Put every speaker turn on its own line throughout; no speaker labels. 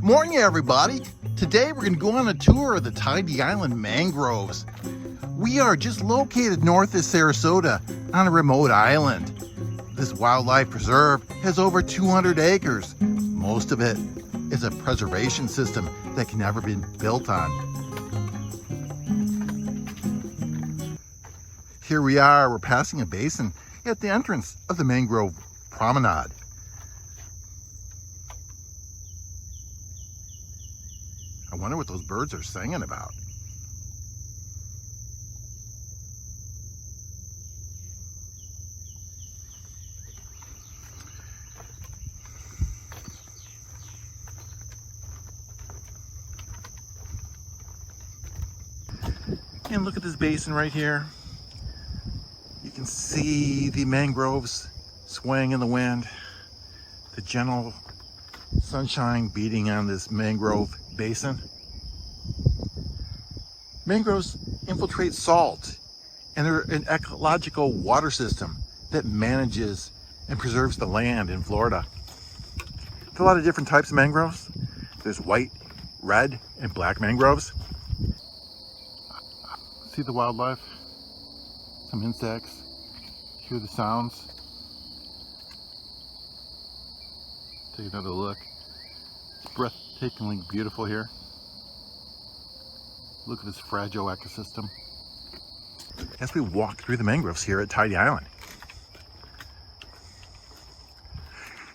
Morning, everybody. Today we're going to go on a tour of the Tidy Island Mangroves. We are just located north of Sarasota on a remote island. This wildlife preserve has over 200 acres. Most of it is a preservation system that can never be built on. Here we are, we're passing a basin at the entrance of the Mangrove Promenade. I wonder what those birds are singing about. And look at this basin right here. You can see the mangroves swaying in the wind, the gentle sunshine beating on this mangrove basin. Mangroves infiltrate salt, and they're an ecological water system that manages and preserves the land in Florida. There's a lot of different types of mangroves. There's white, red, and black mangroves. See the wildlife, some insects, hear the sounds. Take another look. It's breathtakingly beautiful here. Look at this fragile ecosystem. As we walk through the mangroves here at Tidy Island.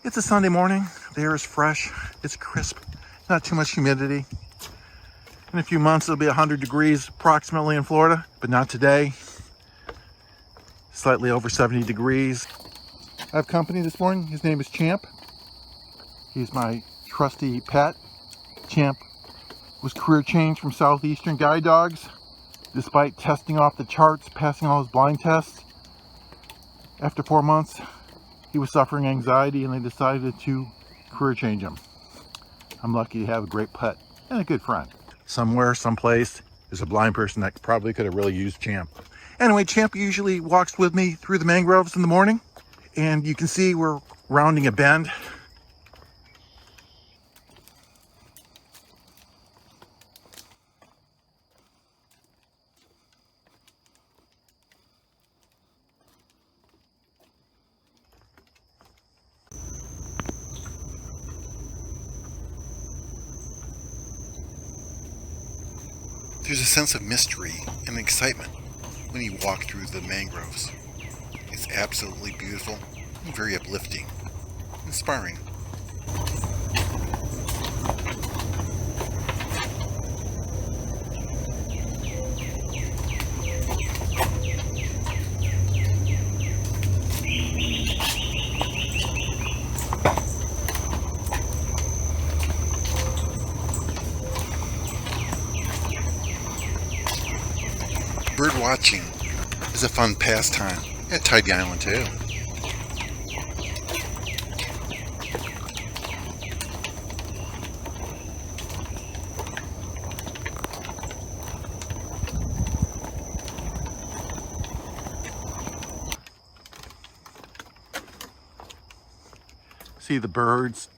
It's a Sunday morning. The air is fresh. It's crisp. Not too much humidity. In a few months, it'll be 100 degrees approximately in Florida, but not today. Slightly over 70 degrees. I have company this morning. His name is Champ. He's my trusty pet. Champ was career changed from Southeastern guide dogs, despite testing off the charts, passing all his blind tests. After 4 months, he was suffering anxiety and they decided to career change him. I'm lucky to have a great pet and a good friend. Somewhere, someplace, there's a blind person that probably could have really used Champ. Anyway, Champ usually walks with me through the mangroves in the morning, and you can see we're rounding a bend. There's a sense of mystery and excitement when you walk through the mangroves. It's absolutely beautiful and very uplifting, inspiring. Bird watching is a fun pastime at Tidy Island too. See the birds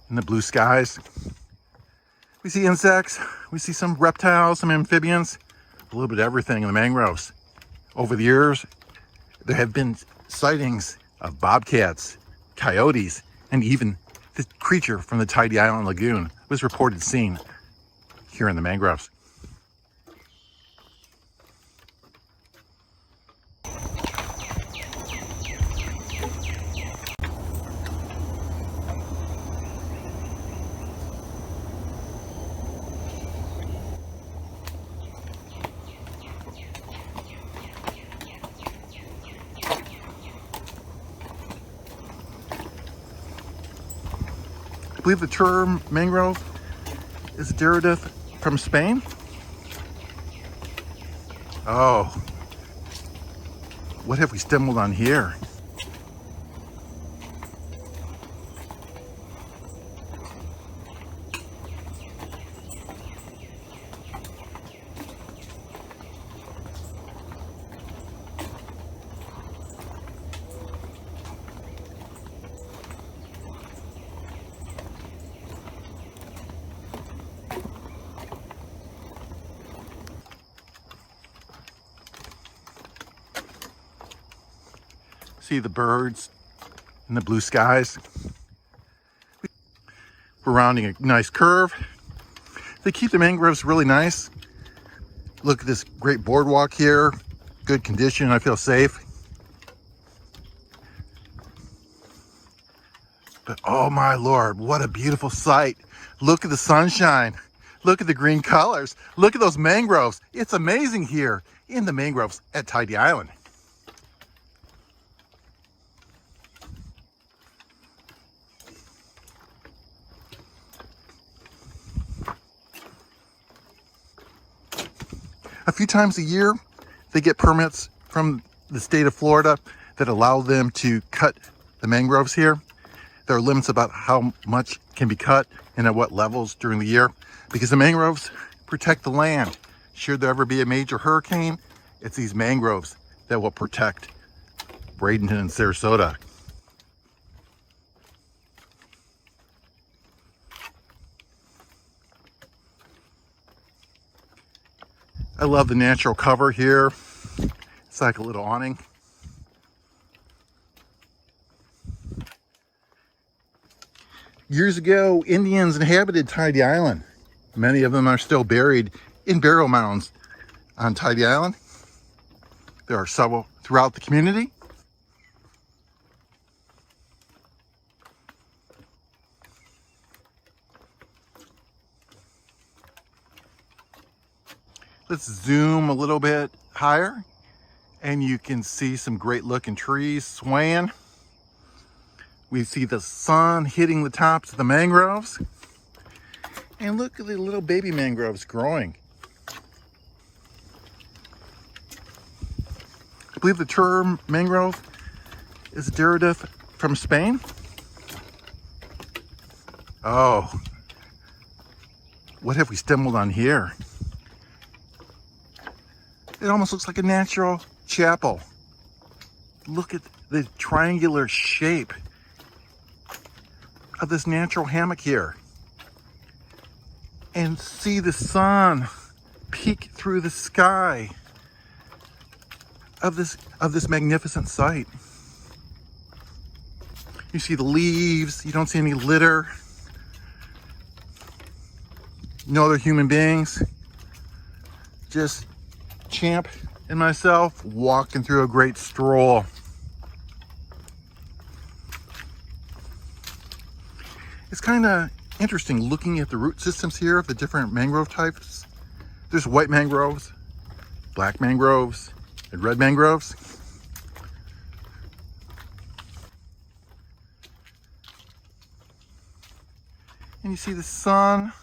in the blue skies. We see insects, we see some reptiles, some amphibians. A little bit of everything in the mangroves. Over the years, there have been sightings of bobcats, coyotes, and even the creature from the Tidy Island Lagoon was reported seen here in the mangroves. I believe the term mangrove is a derivative from Spain. Oh, what have we stumbled on here? See the birds and the blue skies. We're rounding a nice curve. They keep the mangroves really nice. Look at this great boardwalk here. Good condition, I feel safe. But oh my Lord, what a beautiful sight. Look at the sunshine. Look at the green colors. Look at those mangroves. It's amazing here in the mangroves at Tidy Island. A few times a year, they get permits from the state of Florida that allow them to cut the mangroves here. There are limits about how much can be cut and at what levels during the year, because the mangroves protect the land. Should there ever be a major hurricane, it's these mangroves that will protect Bradenton and Sarasota. I love the natural cover here. It's like a little awning. Years ago, Indians inhabited Tidy Island. Many of them are still buried in burial mounds on Tidy Island. There are several throughout the community. Let's zoom a little bit higher and you can see some great looking trees swaying. We see the sun hitting the tops of the mangroves. And look at the little baby mangroves growing. I believe the term mangrove is a derivative from Spain. Oh, what have we stumbled on here? It almost looks like a natural chapel. Look at the triangular shape of this natural hammock here. And see the sun peek through the sky of this magnificent sight. You see the leaves, you don't see any litter. No other human beings. Just Champ and myself walking through a great stroll. It's kind of interesting looking at the root systems here of the different mangrove types. There's white mangroves, black mangroves, and red mangroves. And you see the sun.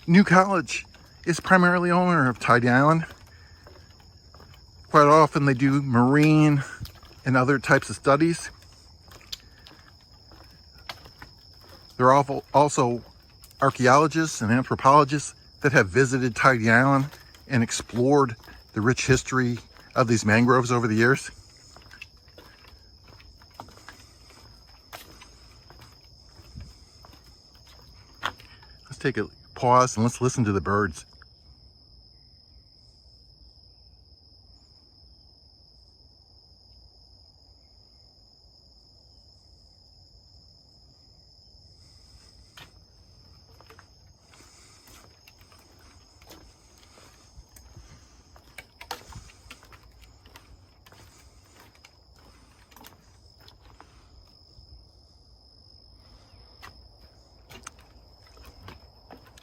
New College is primarily owner of Tidy Island. Quite often they do marine and other types of studies. There are also archaeologists and anthropologists that have visited Tidy Island and explored the rich history of these mangroves over the years. Let's take a pause and let's listen to the birds.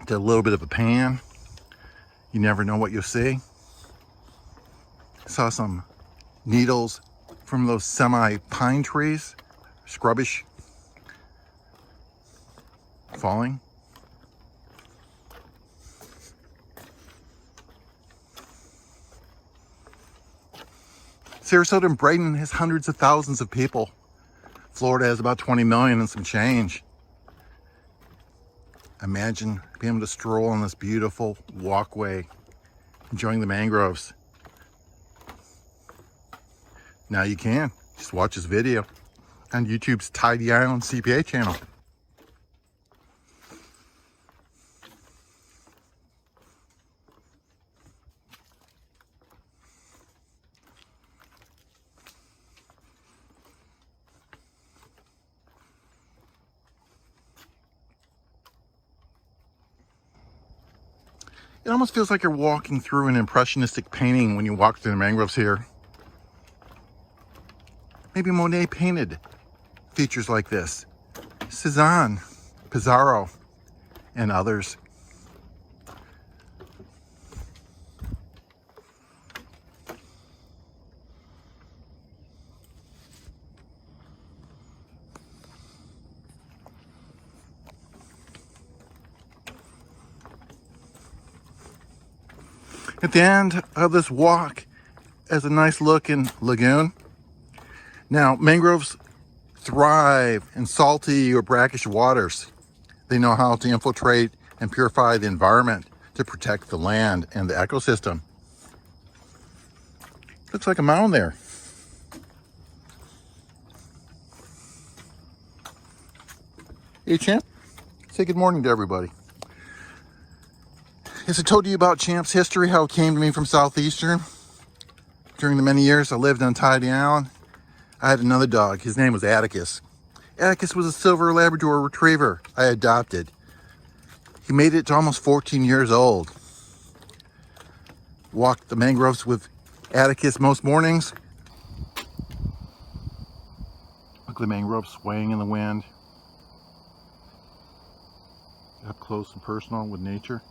Did a little bit of a pan. You never know what you'll see. Saw some needles from those semi-pine trees, scrubbish, falling. Sarasota and Bradenton has hundreds of thousands of people. Florida has about 20 million and some change. Imagine being able to stroll on this beautiful walkway, enjoying the mangroves. Now you can. Just watch this video on YouTube's Tidy Island CPA channel. It almost feels like you're walking through an impressionistic painting when you walk through the mangroves here. Maybe Monet painted features like this. Cezanne, Pizarro, and others. At the end of this walk is a nice looking lagoon. Now, mangroves thrive in salty or brackish waters. They know how to infiltrate and purify the environment to protect the land and the ecosystem. Looks like a mound there. Hey, Champ. Say good morning to everybody. As I told you about Champ's history, how it came to me from Southeastern. During the many years I lived on Tidy Island, I had another dog. His name was Atticus. Atticus was a silver Labrador retriever I adopted. He made it to almost 14 years old. Walked the mangroves with Atticus most mornings. Look at the mangroves swaying in the wind. Up close and personal with nature.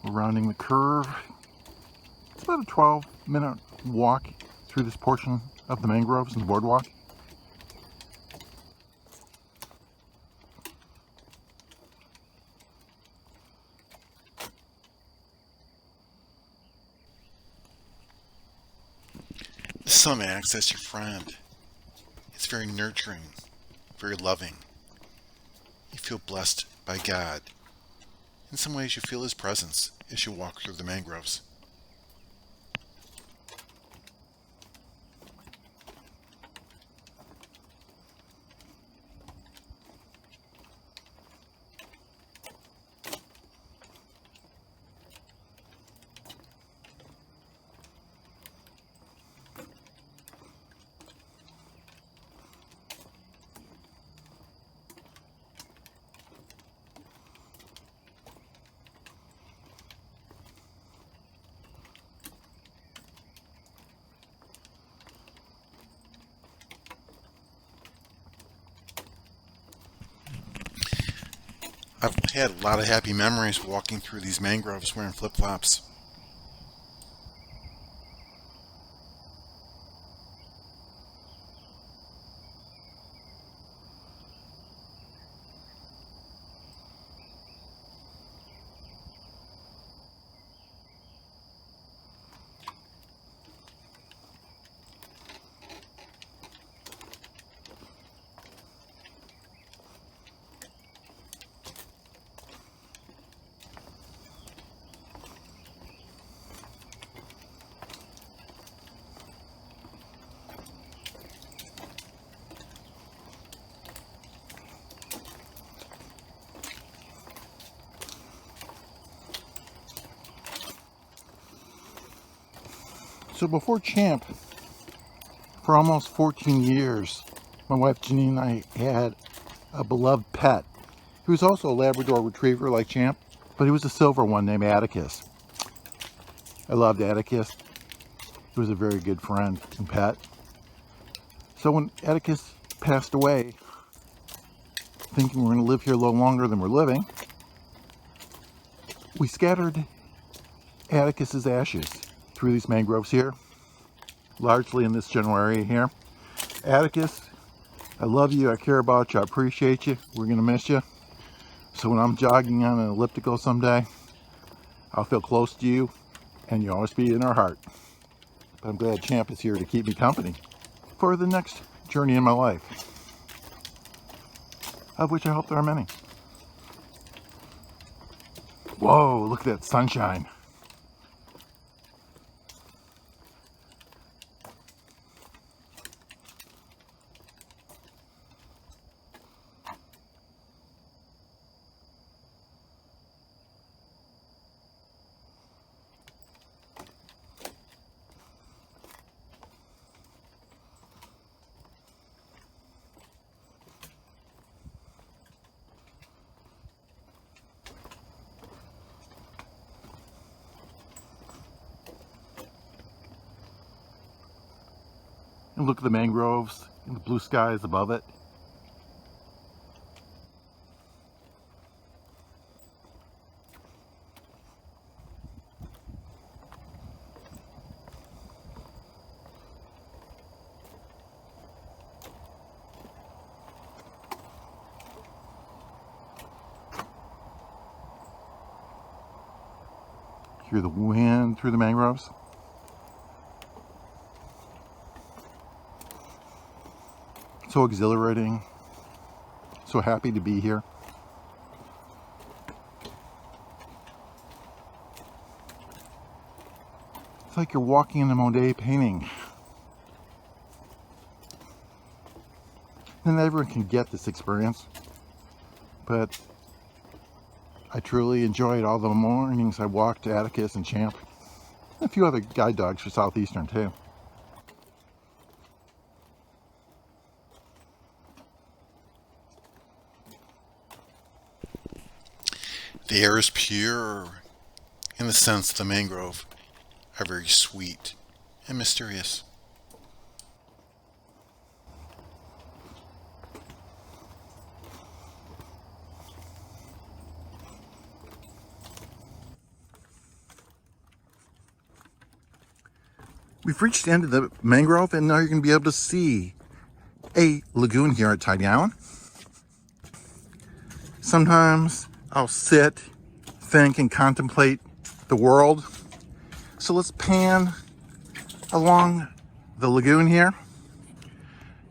We're rounding the curve. It's about a 12-minute walk through this portion of the mangroves and the boardwalk. The sun acts as your friend. It's very nurturing, very loving. You feel blessed by God. In some ways, you feel His presence as you walk through the mangroves. I've had a lot of happy memories walking through these mangroves wearing flip-flops. So before Champ, for almost 14 years, my wife Janine and I had a beloved pet. He was also a Labrador retriever like Champ, but he was a silver one named Atticus. I loved Atticus. He was a very good friend and pet. So when Atticus passed away, thinking we're going to live here a little longer than we're living, we scattered Atticus's ashes through these mangroves here, largely in this general area here. Atticus, I love you, I care about you, I appreciate you, we're going to miss you. So when I'm jogging on an elliptical someday, I'll feel close to you, and you'll always be in our heart. But I'm glad Champ is here to keep me company for the next journey in my life, of which I hope there are many. Whoa, look at that sunshine. And look at the mangroves and the blue skies above it. Hear the wind through the mangroves. So exhilarating. So happy to be here. It's like you're walking in a Monet painting. And everyone can get this experience, but I truly enjoyed all the mornings I walked Atticus and Champ, and a few other guide dogs for Southeastern too. The air is pure, and the scents of the mangrove are very sweet and mysterious. We've reached the end of the mangrove, and now you're going to be able to see a lagoon here at Tidy Island. Sometimes I'll sit, think, and contemplate the world. So let's pan along the lagoon here.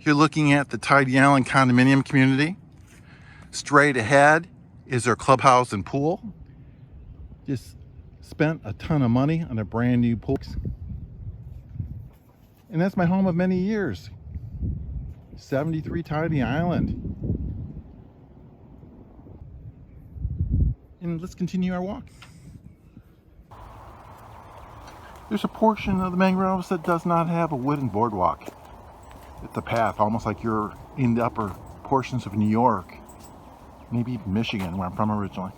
You're looking at the Tidy Island condominium community. Straight ahead is our clubhouse and pool. Just spent a ton of money on a brand new pool. And that's my home of many years. 73 Tidy Island. And let's continue our walk. There's a portion of the mangroves that does not have a wooden boardwalk. It's a path, almost like you're in the upper portions of New York, maybe Michigan, where I'm from originally.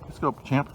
Let's go, Champ.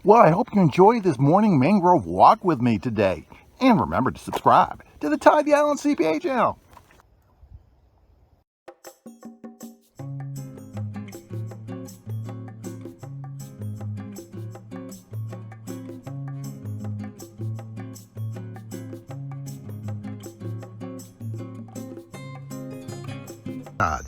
Well, I hope you enjoyed this morning mangrove walk with me today. And remember to subscribe to the Tidy Island CPA channel. God.